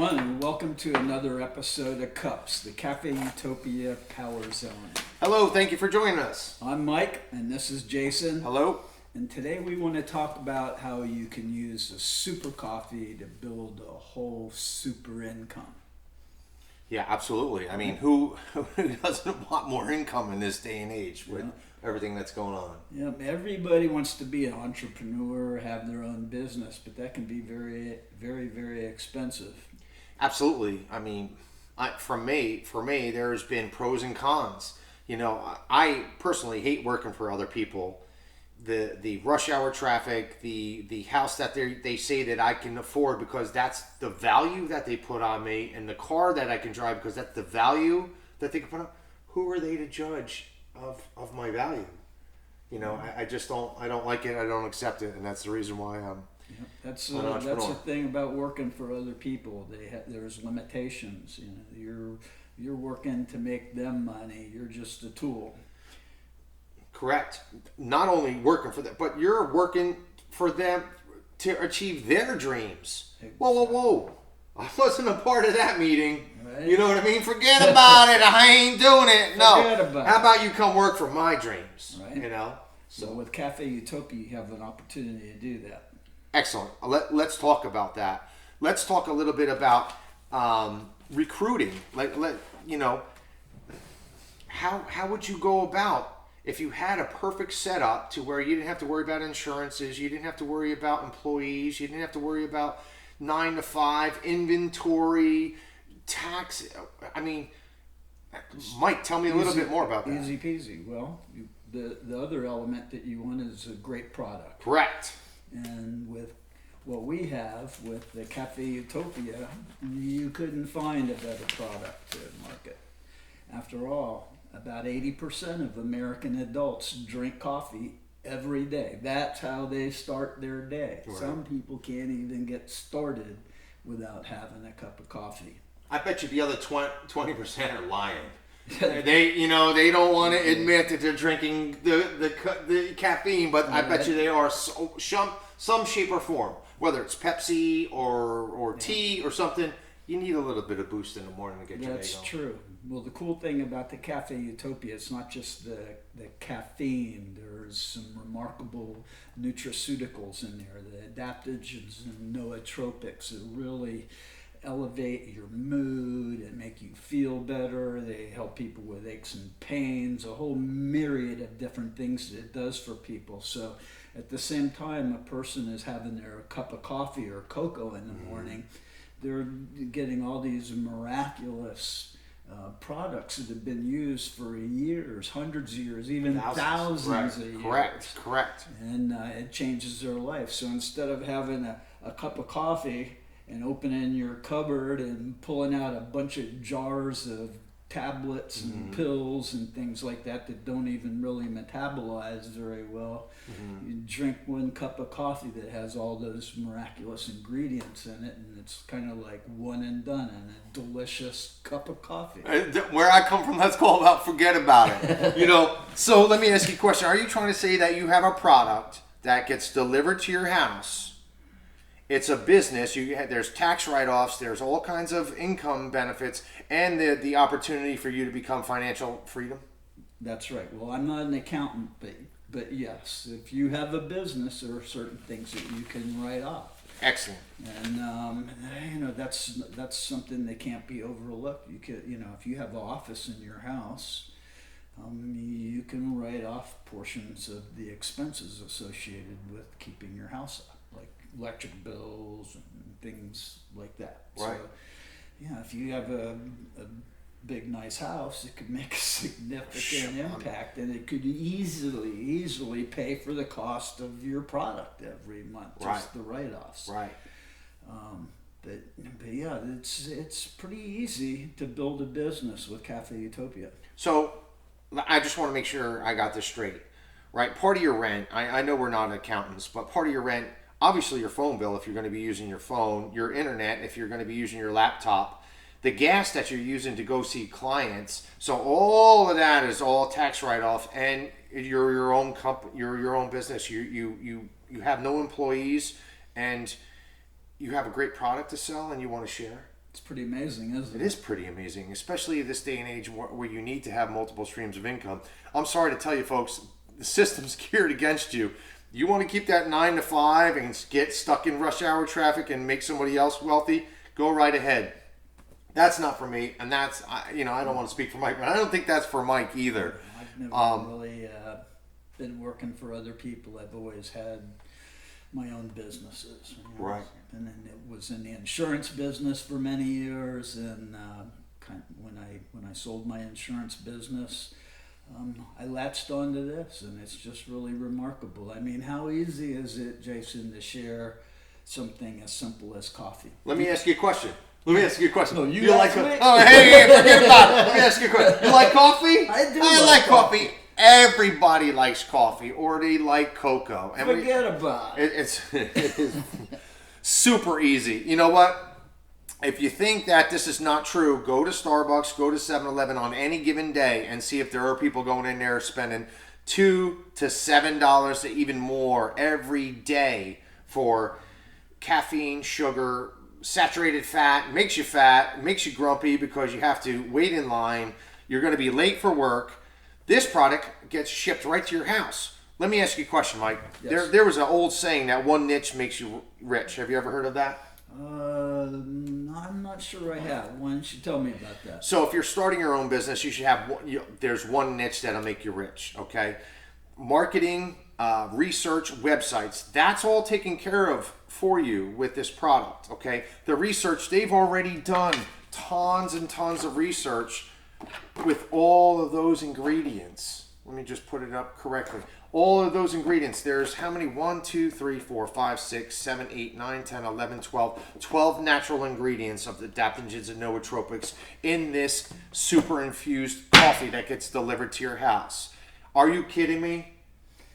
everyone, and welcome to another episode of CUPZ, the Cafe Utopia Power Zone. Hello, thank you for joining us. I'm Mike, and this is Jason. Hello. And today we want to talk about how you can use a super coffee to build a whole super income. Yeah, absolutely. I mean, who doesn't want more income in this day and age with everything that's going on? Yeah, everybody wants to be an entrepreneur, have their own business, but that can be very, very, very expensive. Absolutely. I mean, for me, there's been pros and cons. You know, I personally hate working for other people. The rush hour traffic, the house that they say that I can afford because that's the value that they put on me, and the car that I can drive because that's the value that they can put on. Who are they to judge of my value? You know, I just don't like it. I don't accept it, and that's the reason why I'm. Yeah, that's the thing about working for other people. There's limitations. You know, you're working to make them money. You're just a tool. Correct. Not only working for them, but you're working for them to achieve their dreams. Exactly. Whoa. I wasn't a part of that meeting. Right. You know what I mean? Forget about it. I ain't doing it. No. How about you come work for my dreams? Right. You know? So with Cafe Utopia, you have an opportunity to do that. Excellent. Let's talk about that. Let's talk a little bit about recruiting. How would you go about if you had a perfect setup to where you didn't have to worry about insurances, you didn't have to worry about employees, you didn't have to worry about 9 to 5 inventory, tax. I mean, Mike, tell me a little bit more about that. Easy peasy. Well, the other element that you want is a great product. Correct. And with what we have with the Cafe Utopia, you couldn't find a better product to market. After all, about 80% of American adults drink coffee every day. That's how they start their day. Right. Some people can't even get started without having a cup of coffee. I bet you the other 20% are lying. They don't want to admit that they're drinking the caffeine, but I bet you they are some shape or form. Whether it's Pepsi or tea or something, you need a little bit of boost in the morning to get your day going. That's true. Well, the cool thing about the Cafe Utopia, it's not just the caffeine. There's some remarkable nutraceuticals in there, the adaptogens and nootropics that really elevate your mood and make you feel better. They help people with aches and pains, a whole myriad of different things that it does for people. So at the same time a person is having their cup of coffee or cocoa in the morning, they're getting all these miraculous products that have been used for years, hundreds of years, even thousands of years. Correct. And it changes their life. So instead of having a cup of coffee and opening your cupboard and pulling out a bunch of jars of tablets and pills and things like that don't even really metabolize very well, you drink one cup of coffee that has all those miraculous ingredients in it, and it's kind of like one and done and a delicious cup of coffee. Where I come from, that's called forget about it. So let me ask you a question. Are you trying to say that you have a product that gets delivered to your house? It's a business. There's tax write-offs. There's all kinds of income benefits, and the opportunity for you to become financial freedom. That's right. Well, I'm not an accountant, but yes, if you have a business, there are certain things that you can write off. Excellent. And that's something that can't be overlooked. You could, if you have an office in your house, you can write off portions of the expenses associated with keeping your house up, like electric bills and things like that. Right. So, if you have a big nice house, it could make a significant impact, and it could easily pay for the cost of your product every month, just the write-offs. Right. But yeah, it's pretty easy to build a business with Cafe Utopia. So I just want to make sure I got this straight. Right. Part of your rent, I know we're not accountants, but part of your rent, obviously your phone bill if you're going to be using your phone, your internet if you're going to be using your laptop, the gas that you're using to go see clients. So all of that is all tax write-off, and you're your own company, you're your own business. You have no employees, and you have a great product to sell, and you want to share. It's pretty amazing, isn't It it? is pretty amazing, especially in this day and age where you need to have multiple streams of income. I'm sorry to tell you, folks, the system's geared against you. You want to keep that 9 to 5 and get stuck in rush hour traffic and make somebody else wealthy? Go right ahead. That's not for me, and that's, I don't want to speak for Mike, but I don't think that's for Mike either. I've never really been working for other people. I've always had my own businesses. Right. And then it was in the insurance business for many years, and when I sold my insurance business, I latched onto this, and it's just really remarkable. I mean, how easy is it, Jason, to share something as simple as coffee? Let me ask you a question. No, you like ask me? Oh, hey, forget about it. Let me ask you a question. You like coffee? I do I like like coffee. Everybody likes coffee, or they like cocoa. Forget about it. It's super easy. You know what? If you think that this is not true, go to Starbucks, go to 7-Eleven on any given day and see if there are people going in there spending $2 to $7 to even more every day for caffeine, sugar, saturated fat. Makes you grumpy because you have to wait in line. You're going to be late for work. This product gets shipped right to your house. Let me ask you a question, Mike. Yes. There was an old saying that one niche makes you rich. Have you ever heard of that? I'm not sure I have. Why don't you tell me about that? So if you're starting your own business, you should have there's one niche that'll make you rich. Okay, marketing, research, websites. That's all taken care of for you with this product. Okay, the research they've already done tons and tons of research with all of those ingredients. Let me just put it up correctly. All of those ingredients, there's how many? 1, 2, 3, 4, 5, 6, 7, 8, 9, 10, 11, 12. 12 natural ingredients of the adaptogens and nootropics in this super infused coffee that gets delivered to your house. Are you kidding me?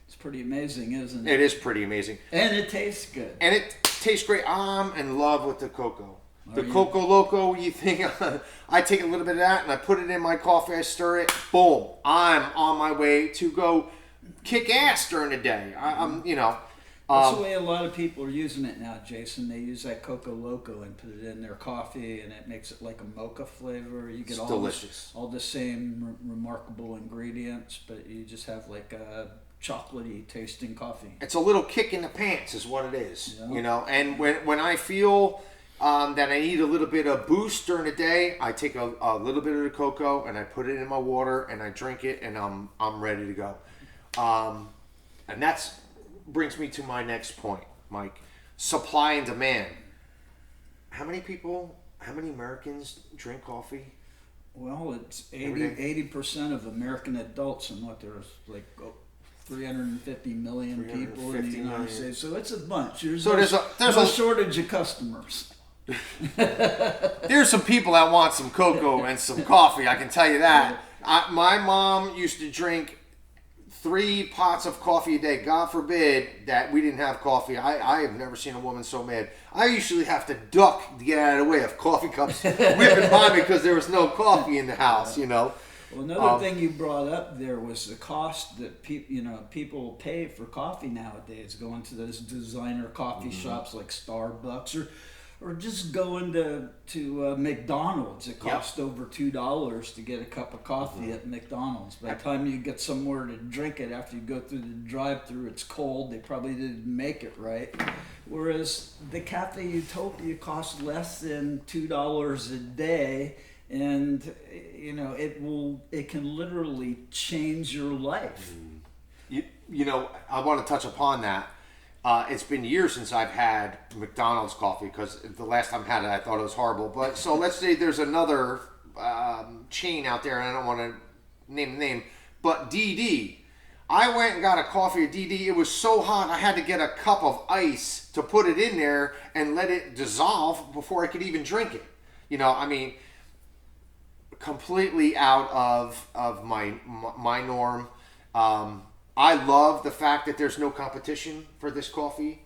It's pretty amazing, isn't it? It is pretty amazing. And it tastes good. And it tastes great. I'm in love with the cocoa. The you? Coco Loco, you think, I take a little bit of that and I put it in my coffee, I stir it, boom, I'm on my way to go kick ass during the day. That's the way a lot of people are using it now, Jason. They use that Coco Loco and put it in their coffee, and it makes it like a mocha flavor. You get delicious. all the same remarkable ingredients, but you just have like a chocolatey tasting coffee. It's a little kick in the pants is what it is, Yeah. And when I feel that I need a little bit of boost during the day, I take a little bit of the cocoa and I put it in my water and I drink it, and I'm ready to go. And that's brings me to my next point, Mike. Supply and demand. How many Americans drink coffee? Well, it's Every day? 80% of American adults, and what there's like 350 million people in the 350 United million. States. So it's a bunch. There's there's no a shortage of customers. There's some people that want some cocoa and some coffee, I can tell you that. My mom used to drink 3 pots of coffee a day. God forbid that we didn't have coffee. I have never seen a woman so mad. I usually have to duck to get out of the way of coffee cups whipping by me because there was no coffee in the house, Well, another thing you brought up there was the cost that people pay for coffee nowadays, going to those designer coffee shops like Starbucks or just going to McDonald's. It costs over $2 to get a cup of coffee at McDonald's. By the time you get somewhere to drink it after you go through the drive-through, it's cold. They probably didn't make it right. Whereas the Cafe Utopia costs less than $2 a day, and it can literally change your life. I want to touch upon that. It's been years since I've had McDonald's coffee because the last time I had it, I thought it was horrible. But so let's say there's another chain out there, and I don't want to name the name, but DD. I went and got a coffee at DD. It was so hot, I had to get a cup of ice to put it in there and let it dissolve before I could even drink it. Completely out of my norm. I love the fact that there's no competition for this coffee.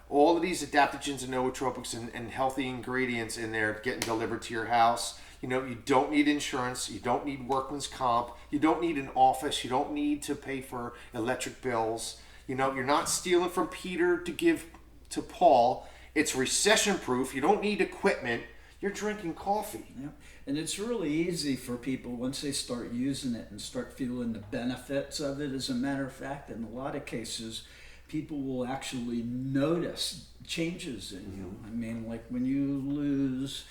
All of these adaptogens and nootropics and healthy ingredients in there getting delivered to your house. You don't need insurance. You don't need workman's comp. You don't need an office. You don't need to pay for electric bills. You're not stealing from Peter to give to Paul. It's recession proof. You don't need equipment. you're drinking coffee. Yeah. And it's really easy for people once they start using it and start feeling the benefits of it. As a matter of fact, in a lot of cases, people will actually notice changes in you. I mean, like when you lose,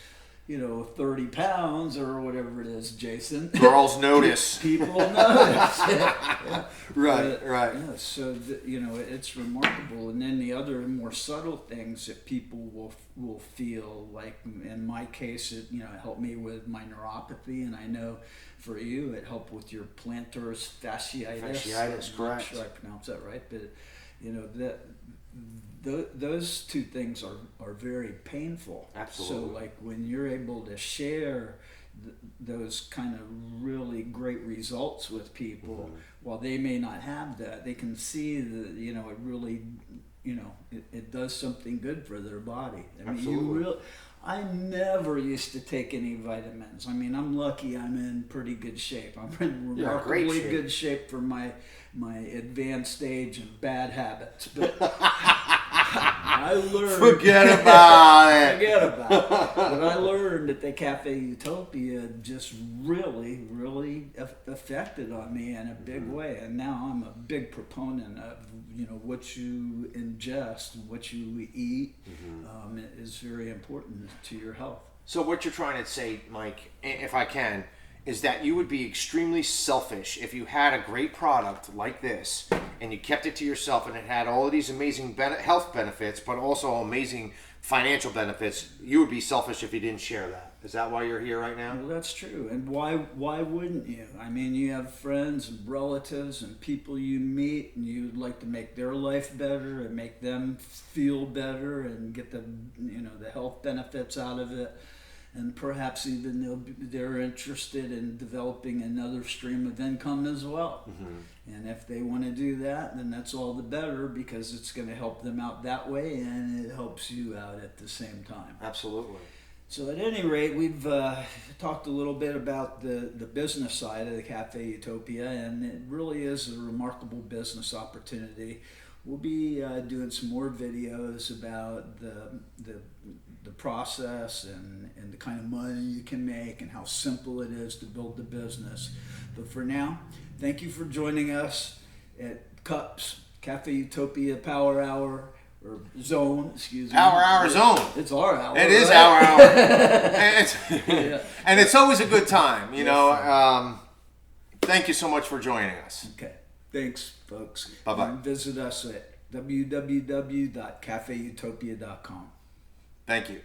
30 pounds or whatever it is, Jason. Girls notice. People notice. Yeah. Right. Yeah, so it's remarkable. And then the other more subtle things that people will feel, like in my case, it helped me with my neuropathy, and I know for you it helped with your plantar fasciitis. Fasciitis, correct. I'm not sure I pronounced that right, but those two things are very painful. Absolutely. So like when you're able to share those kind of really great results with people, while they may not have that, they can see that it really it does something good for their body. I mean, Absolutely. I never used to take any vitamins. I mean, I'm lucky I'm in pretty good shape. I'm in remarkably good shape for my advanced age and bad habits. But I learned. Forget about it. But I learned that the Cafe Utopia just really, really affected on me in a big way. And now I'm a big proponent of what you ingest, what you eat, is very important to your health. So what you're trying to say, Mike, if I can, is that you would be extremely selfish if you had a great product like this and you kept it to yourself and it had all of these amazing health benefits, but also amazing financial benefits. You would be selfish if you didn't share that. Is that why you're here right now? Well, that's true. And why wouldn't you? I mean, you have friends and relatives and people you meet, and you'd like to make their life better and make them feel better and get the health benefits out of it. And perhaps even they're interested in developing another stream of income as well. And if they want to do that, then that's all the better, because it's going to help them out that way, and it helps you out at the same time. Absolutely. So at any rate, we've talked a little bit about the business side of the Cafe Utopia, and it really is a remarkable business opportunity. We'll be doing some more videos about the process and the kind of money you can make and how simple it is to build the business. But for now, thank you for joining us at CUPZ, Cafe Utopia Power Hour, or Zone, excuse me. Hour Zone. It's our hour. It is right? our hour. And it's always a good time, Thank you so much for joining us. Okay. Thanks, folks. Bye-bye. And visit us at www.cafeutopia.com. Thank you.